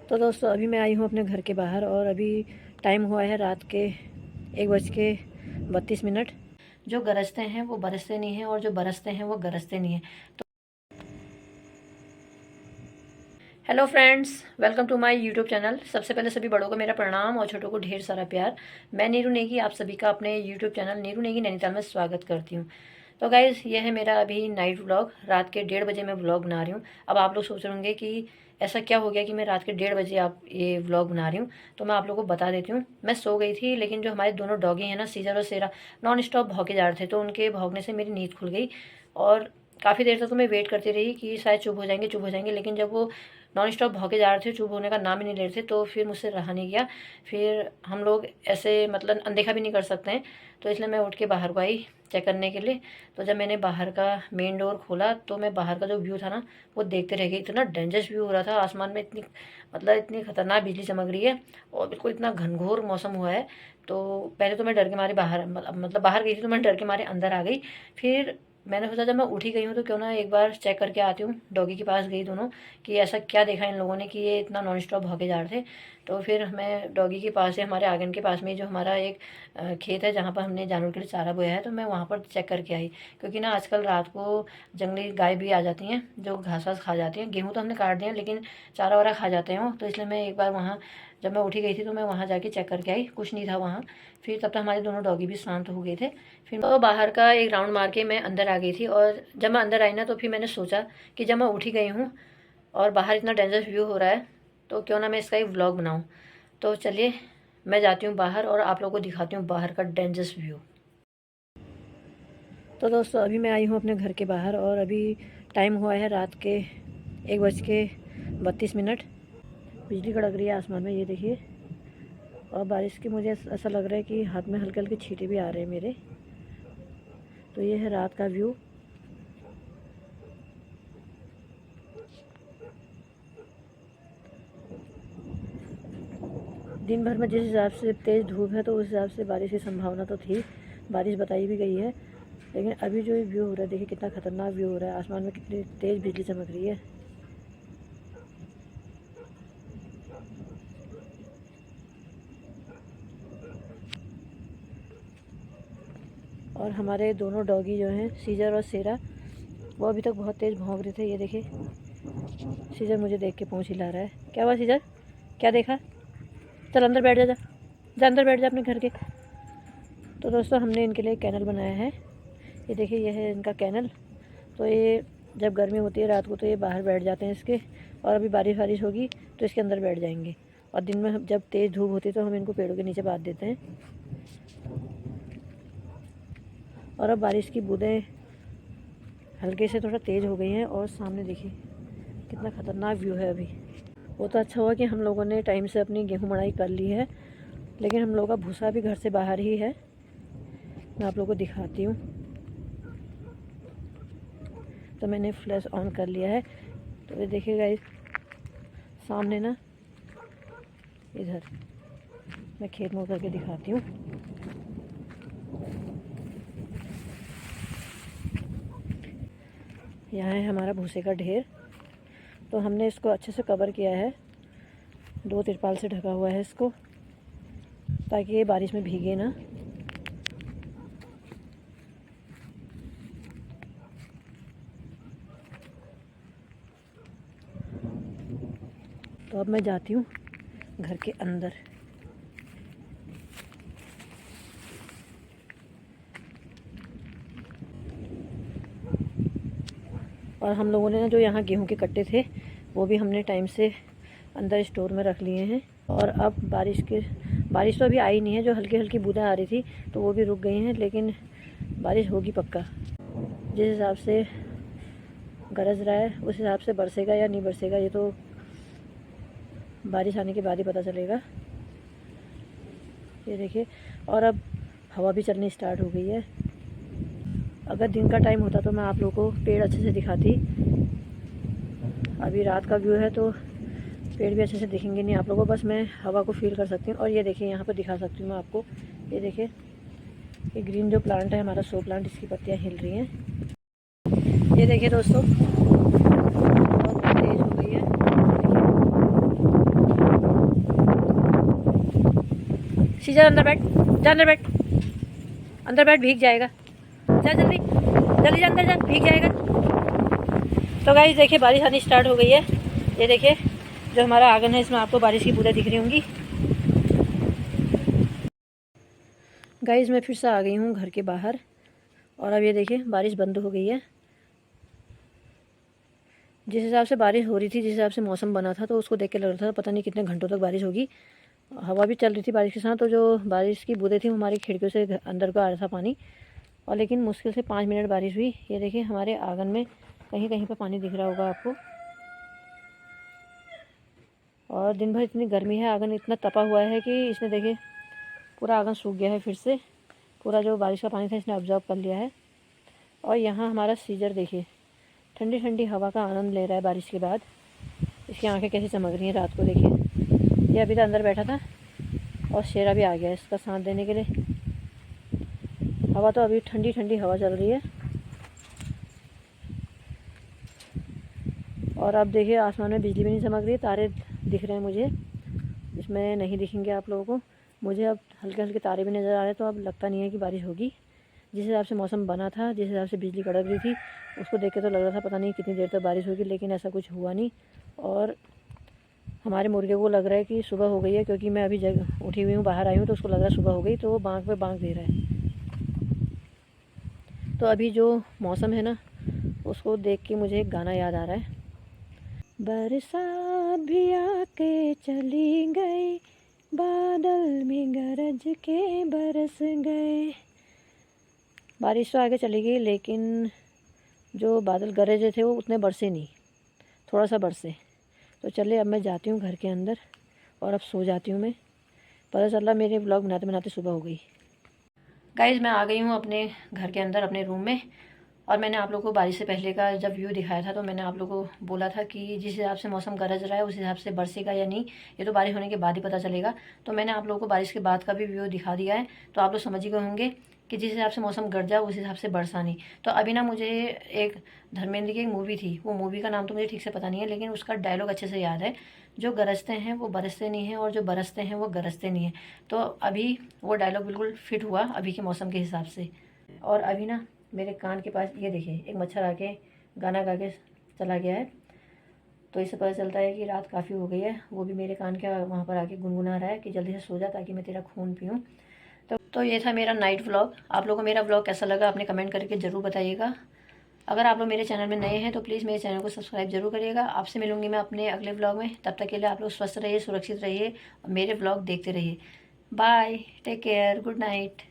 तो दोस्तों अभी मैं आई हूँ अपने घर के बाहर और अभी टाइम हुआ है रात के 1:32। जो गरजते हैं वो बरसते नहीं हैं और जो बरसते हैं वो गरजते नहीं हैं। तो hello friends, welcome to my YouTube channel. सबसे पहले सभी बड़ों को मेरा प्रणाम और छोटों को ढेर सारा प्यार। मैं नीरू नेगी आप सभी का अपने यूट्यूब चैनल नीरू नेगी नैनीताल में स्वागत करती हूँ। तो गाइज़ ये है मेरा अभी नाइट व्लॉग। रात के 1:30 बजे मैं व्लॉग बना रही हूँ। अब आप लोग सोच रहे होंगे कि ऐसा क्या हो गया कि मैं रात के 1:30 बजे आप ये व्लॉग बना रही हूँ। तो मैं आप लोगों को बता देती हूँ। मैं सो गई थी, लेकिन जो हमारे दोनों डॉगी हैं ना, सीजर और सेरा, नॉन स्टॉप भौंके जा रहे थे। तो उनके भौंकने से मेरी नींद खुल गई और काफ़ी देर तक तो मैं वेट करती रही कि शायद चुप हो जाएंगे। लेकिन जब वो नॉन स्टॉप भौंके जा रहे थे, चुप होने का नाम ही नहीं ले रहे थे, तो फिर मुझसे रहा नहीं गया। फिर हम लोग ऐसे मतलब अनदेखा भी नहीं कर सकते हैं, तो इसलिए मैं उठ के बाहर को आई चेक करने के लिए। तो जब मैंने बाहर का मेन डोर खोला तो मैं बाहर का जो व्यू था ना वो देखते रह गई। इतना डेंजरस व्यू हो रहा था। आसमान में इतनी खतरनाक बिजली चमक रही है और बिल्कुल इतना घनघोर मौसम हुआ है। तो पहले तो मैं डर के मारे बाहर मतलब बाहर गई थी, तो मैं डर के मारे अंदर आ गई। फिर मैंने सोचा जब मैं उठी गई हूँ तो क्यों ना एक बार चेक करके आती हूँ। डॉगी के पास गई दोनों कि ऐसा क्या देखा इन लोगों ने कि ये इतना नॉन स्टॉप भौंके जा रहे थे। तो फिर मैं डॉगी के पास से हमारे आंगन के पास में जो हमारा एक खेत है जहाँ पर हमने जानवर के लिए चारा बोया है, तो मैं वहाँ पर चेक करके आई। क्योंकि ना आजकल रात को जंगली गाय भी आ जाती हैं जो घास वास खा जाती हैं। गेहूँ तो हमने काट दिया लेकिन चारा वारा खा जाते हैं वो। तो इसलिए मैं एक बार वहाँ, जब मैं उठी गई थी तो मैं वहाँ जाके चेक करके आई, कुछ नहीं था वहाँ। फिर तब तक हमारे दोनों डॉगी भी शांत हो गए थे। फिर तो बाहर का एक राउंड मार के मैं अंदर आ गई थी। और जब मैं अंदर आई ना तो फिर मैंने सोचा कि जब मैं उठी गई हूँ और बाहर इतना डेंजर व्यू हो रहा है तो क्यों ना मैं इसका एक व्लॉग बनाऊँ। तो चलिए मैं जाती हूँ बाहर और आप लोगों को दिखाती हूँ बाहर का डेंजरस व्यू। तो दोस्तों अभी मैं आई हूँ अपने घर के बाहर और अभी टाइम हुआ है रात के 1:32। बिजली कड़क रही है आसमान में, ये देखिए। और बारिश की मुझे ऐसा लग रहा है कि हाथ में हल्के हल्के छींटे भी आ रहे हैं मेरे। तो ये है रात का व्यू। दिन भर में जिस हिसाब से तेज़ धूप है तो उस हिसाब से बारिश की संभावना तो थी, बारिश बताई भी गई है। लेकिन अभी जो व्यू हो रहा है देखिए, कितना खतरनाक व्यू हो रहा है। आसमान में कितनी तेज़ बिजली चमक रही है। और हमारे दोनों डॉगी जो हैं, सीजर और सेरा, वो अभी तक बहुत तेज़ भौंक रहे थे। ये देखिए, सीजर मुझे देख के पूंछ हिला रहा है। क्या हुआ सीजर, क्या देखा? चल अंदर बैठ जा, जा जा अंदर बैठ जा अपने घर के। तो दोस्तों हमने इनके लिए कैनल बनाया है। ये देखिए, ये है इनका कैनल। तो ये जब गर्मी होती है रात को तो ये बाहर बैठ जाते हैं इसके, और अभी बारिश वारिश होगी तो इसके अंदर बैठ जाएंगे। और दिन में जब तेज़ धूप होती है तो हम इनको पेड़ों के नीचे बांध देते हैं। और अब बारिश की बूंदें हल्के से थोड़ा तेज़ हो गई हैं और सामने देखिए कितना ख़तरनाक व्यू है अभी। वो तो अच्छा हुआ कि हम लोगों ने टाइम से अपनी गेहूँ मड़ाई कर ली है, लेकिन हम लोगों का भूसा भी घर से बाहर ही है। मैं आप लोगों को दिखाती हूँ। तो मैंने फ्लैश ऑन कर लिया है। तो ये देखिएगा इस सामने ना, इधर मैं खेत में उतर के दिखाती हूँ। यहाँ है हमारा भूसे का ढेर। तो हमने इसको अच्छे से कवर किया है, 2 तिरपाल से ढका हुआ है इसको, ताकि ये बारिश में भीगे ना। तो अब मैं जाती हूँ घर के अंदर। और हम लोगों ने ना जो यहाँ गेहूं के कट्टे थे वो भी हमने टाइम से अंदर स्टोर में रख लिए हैं। और अब बारिश तो अभी आई नहीं है, जो हल्की हल्की बूंदें आ रही थी तो वो भी रुक गई हैं, लेकिन बारिश होगी पक्का। जिस हिसाब से गरज रहा है उस हिसाब से बरसेगा या नहीं बरसेगा ये तो बारिश आने के बाद ही पता चलेगा। ये देखिए, और अब हवा भी चलनी स्टार्ट हो गई है। अगर दिन का टाइम होता तो मैं आप लोगों को पेड़ अच्छे से दिखाती। अभी रात का व्यू है तो पेड़ भी अच्छे से दिखेंगे नहीं आप लोगों को, बस मैं हवा को फील कर सकती हूँ। और ये देखिए, यहाँ पर दिखा सकती हूँ मैं आपको। ये देखिए, ये ग्रीन जो प्लांट है हमारा शो प्लांट, इसकी पत्तियाँ हिल रही हैं। ये देखिए दोस्तों, बहुत तेज़ हो गई है। सीजर अंदर बैठ, जा अंदर बैठ, अंदर बैठ, भीग जाएगा, जा जल्दी जल्दी जा अंदर जा, भीग जाएगा। तो गाइस देखिए बारिश आनी स्टार्ट हो गई है। ये देखिए जो हमारा आंगन है इसमें आपको बारिश की बूंदें दिख रही होंगी। गाइस मैं फिर से आ गई हूँ घर के बाहर और अब ये देखिए बारिश बंद हो गई है। जिस हिसाब से बारिश हो रही थी, जिस हिसाब से मौसम बना था, तो उसको देख के लग रहा था पता नहीं कितने घंटों तक बारिश होगी। हवा भी चल रही थी बारिश के साथ, तो जो बारिश की बूंदें थी वो हमारी खिड़कियों से अंदर को आ रहा था पानी। और लेकिन मुश्किल से 5 मिनट बारिश हुई। ये देखिए हमारे आंगन में कहीं कहीं पर पानी दिख रहा होगा आपको। और दिन भर इतनी गर्मी है, आंगन इतना तपा हुआ है कि इसने देखिए पूरा आंगन सूख गया है। फिर से पूरा जो बारिश का पानी था इसने ऑब्जॉर्व कर लिया है। और यहाँ हमारा सीजर देखिए ठंडी ठंडी हवा का आनंद ले रहा है बारिश के बाद। इसकी आंखें कैसी चमक रही हैं रात को देखिए। ये अभी तो अंदर बैठा था और शेरा भी आ गया इसका साथ देने के लिए। हवा तो अभी ठंडी ठंडी हवा चल रही है। और अब देखिए आसमान में बिजली भी नहीं चमक रही, तारे दिख रहे हैं मुझे, इसमें नहीं दिखेंगे आप लोगों को। मुझे अब हल्के हल्के तारे भी नज़र आ रहे हैं, तो अब लगता नहीं है कि बारिश होगी। जिस हिसाब से मौसम बना था, जिस हिसाब से बिजली कड़क रही थी, उसको देख के तो लग रहा था पता नहीं कितनी देर तक बारिश होगी, लेकिन ऐसा कुछ हुआ नहीं। और हमारे मुर्गे को लग रहा है कि सुबह हो गई है, क्योंकि मैं अभी उठी हुई हूँ, बाहर आई हूँ, तो उसको लग रहा है सुबह हो गई, तो वो बाँक पे बाँक दे रहा है। तो अभी जो मौसम है ना, उसको देख के मुझे एक गाना याद आ रहा है। बरसात भी आके चली गई, बादल में गरज के बरस गए। बारिश तो आगे चली गई, लेकिन जो बादल गरजे थे वो उतने बरसे नहीं, थोड़ा सा बरसे। तो चलिए अब मैं जाती हूँ घर के अंदर और अब सो जाती हूँ मैं। पता चला मेरे व्लॉग बनाते बनाते सुबह हो गई। गाइज़ मैं आ गई हूँ अपने घर के अंदर, अपने रूम में। और मैंने आप लोगों को बारिश से पहले का जब व्यू दिखाया था, तो मैंने आप लोगों को बोला था कि जिस हिसाब से मौसम गरज रहा है उस हिसाब से बरसेगा या नहीं, ये तो बारिश होने के बाद ही पता चलेगा। तो मैंने आप लोगों को बारिश के बाद का भी व्यू दिखा दिया है, तो आप लोग समझ ही गए होंगे कि जिस हिसाब से मौसम गरजा उस हिसाब से बरसा नहीं। तो अभी ना मुझे एक धर्मेंद्र की एक मूवी थी, वो मूवी का नाम तो मुझे ठीक से पता नहीं है, लेकिन उसका डायलॉग अच्छे से याद है, जो गरजते हैं वो बरसते नहीं हैं और जो बरसते हैं वो गरजते नहीं हैं। तो अभी वो डायलॉग बिल्कुल फिट हुआ अभी के मौसम के हिसाब से। और अभी ना मेरे कान के पास ये देखिए एक मच्छर आके गाना गा के चला गया है, तो इससे पता चलता है कि रात काफ़ी हो गई है। वो भी मेरे कान के वहाँ पर आके गुनगुना रहा है कि जल्दी से सो जा ताकि मैं तेरा खून पीऊँ। तो ये था मेरा नाइट व्लॉग। आप लोगों को मेरा व्लॉग कैसा लगा अपने कमेंट करके ज़रूर बताइएगा। अगर आप लोग मेरे चैनल में नए हैं तो प्लीज़ मेरे चैनल को सब्सक्राइब जरूर करिएगा। आपसे मिलूंगी मैं अपने अगले व्लॉग में। तब तक के लिए आप लोग स्वस्थ रहिए, सुरक्षित रहिए और मेरे व्लॉग देखते रहिए। Bye, take care, good night.